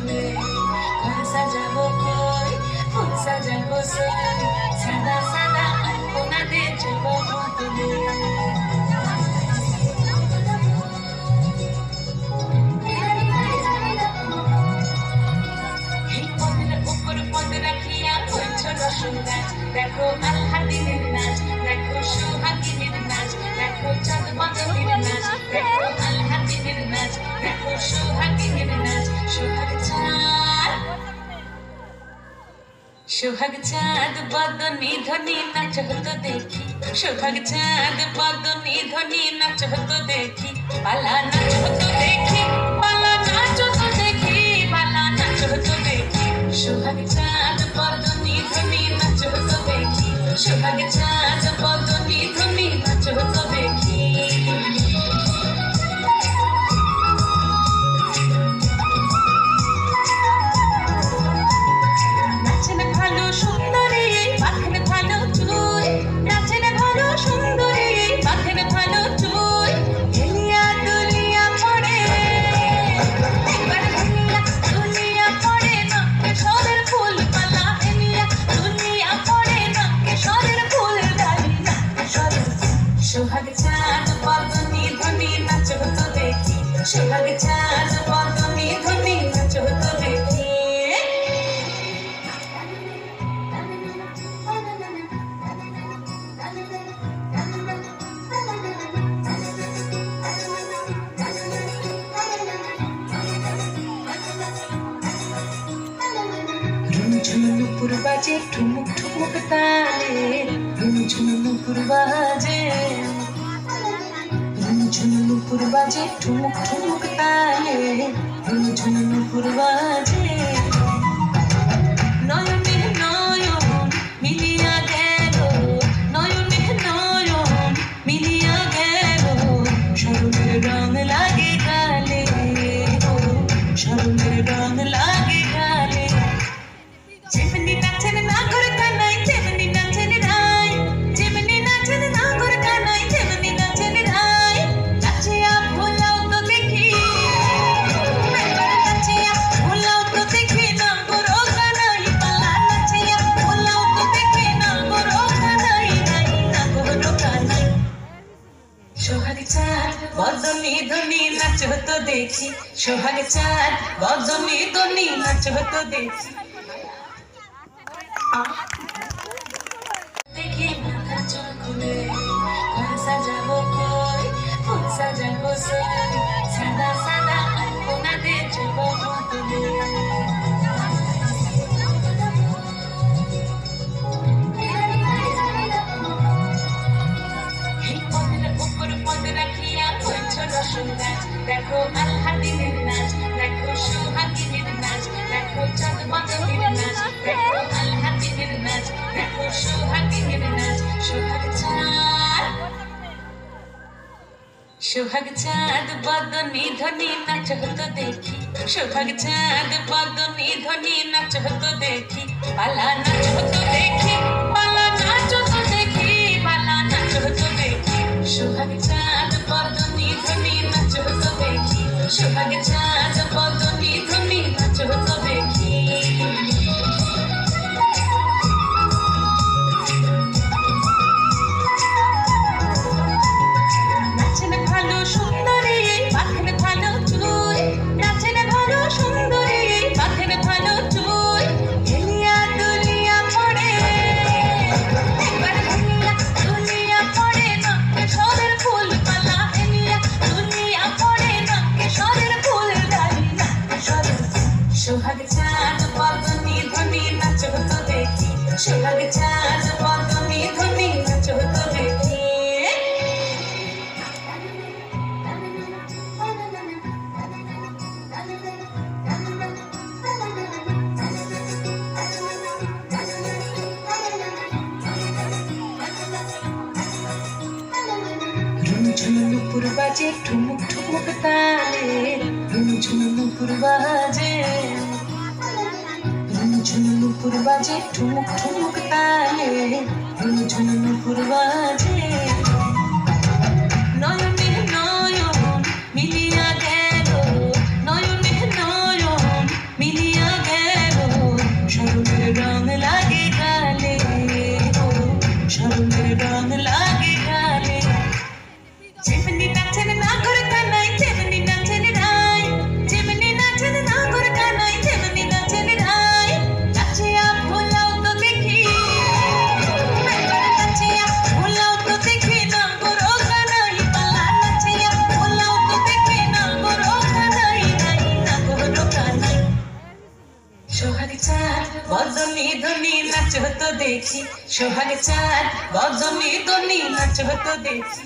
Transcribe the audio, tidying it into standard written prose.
খুলে ঘর সাজাবো কই ফুল সাজাবো সই সাদা সাদা আলপনাতে চলবো তুলে দেখো আল্লাদিনের নাচ দেখো সোহাগিনীর নাচ দেখো চাঁদ বাদলের নাচ দেখো আল্লাদিনের নাচ দেখো সোহাগিনীর নাচ সোহাগ চাঁদ বদনি ধ্বনি নাচ হতো দেখি সোহাগ চাঁদ বদনি ধ্বনি নাচ হতো দেখি পালা নাচ হতো দেখি পালা নাচ হতো দেখি পালা নাচ হতো দেখি সোহাগ চাঁদ বদনি ধ্বনি নাচ হতো দেখি সোহাগ চাঁদ বদনি ধ্বনি নাচ হতো দেখি সোহাগ চাঁদ বদনি ধ্বনি নাচ হতো দেখি সোহাগ চাঁদ বদনি ধ্বনি নাচ হতো দেখি ঝুমঝুম নুপুর বাজে ঠুমুক ঠুমুক তালে ঝুমঝুম নুপুর বাজে ঝুমঝুম নুপুর বাজে ঠুমুক ঠুমুক তালে ঝুমঝুম নুপুর বাজে নয়নে নয়ন মিলিয়া গেল নয়নে নয়ন মিলিয়া গেল স্মরণের রং লাগে গালে স্মরণের রং লাগে গালে যেমনি নাচেন নাগর কানাই যেমনি নাচেন রাই যেমনি নাচেন নাগর কানাই যেমনি নাচেন রাই নাচিয়া ভোলাও তো দেখি নাচিয়া ভোলাও তো দেখি নাগর কানাই পালা নাচিয়া ভোলাও তো দেখি নাগর কানাই নাই নাগর কানাই সোহাগ চাঁদ বদনি ধ্বনি নাচ হতো দেখি সোহাগ চাঁদ বদনি ধ্বনি নাচ হতো দেখি দেখি মাথা চুল খুলে ঘর সাজাবো কই ফুল সাজাবো সই সাদা সাদা আলপনাতে চলবো তুলে দেখো আল্লাদিনের নাচ দেখো সোহাগিনীর নাচ দেখো চাঁদ বাদলের নাচ দেখো আল্লাদিনের নাচ দেখো সোহাগিনীর নাচ সোহাগ চাঁদ বদনি ধ্বনি নাচ হতো দেখি সোহাগ চাঁদ বদনি ধ্বনি নাচ হতো দেখি পালা নাচ হতো দেখি পালা নাচ হতো দেখি পালা নাচ হতো দেখি সোহাগ চাঁদ বদনি ধ্বনি নাচ হতো দেখি সোহাগ চাঁদ বদনি ধ্বনি নাচ হতো দেখি নাচেন ভালো সুন্দরী পাখের ভালো চুল নাচেন ভালো সুন্দরী পাখের ভালো চুল হেলিয়া দুলিয়া পড়ে একবার হেলিয়া দুলিয়া পড়ে নাকে সরের ফুল পালা হেলিয়া দুলিয়া পড়ে নাকে সরের ফুল ডালি নাকে সরের সোহাগ চাঁদ বদনি ধ্বনি নাচ হতো দেখি সোহাগ চাঁদ বদনি ধ্বনি নাচ হতো দেখি ঝুমঝুম নুপুর বাজে ঠুমুক ঠুমুক তালে ঝুমঝুম নুপুর বাজে ঝুমঝুম নুপুর বাজে ঠুমুক ঠুমুক তালে ঝুমঝুম নুপুর বাজে নয়নে নয়ন মিলিয়া গেল নয়নে নয়ন মিলিয়া সোহাগ চাঁদ বদনি ধনি নাচ হতো দেখি, সোহাগ চাঁদ বদনি ধনি নাচ হতো দেখি।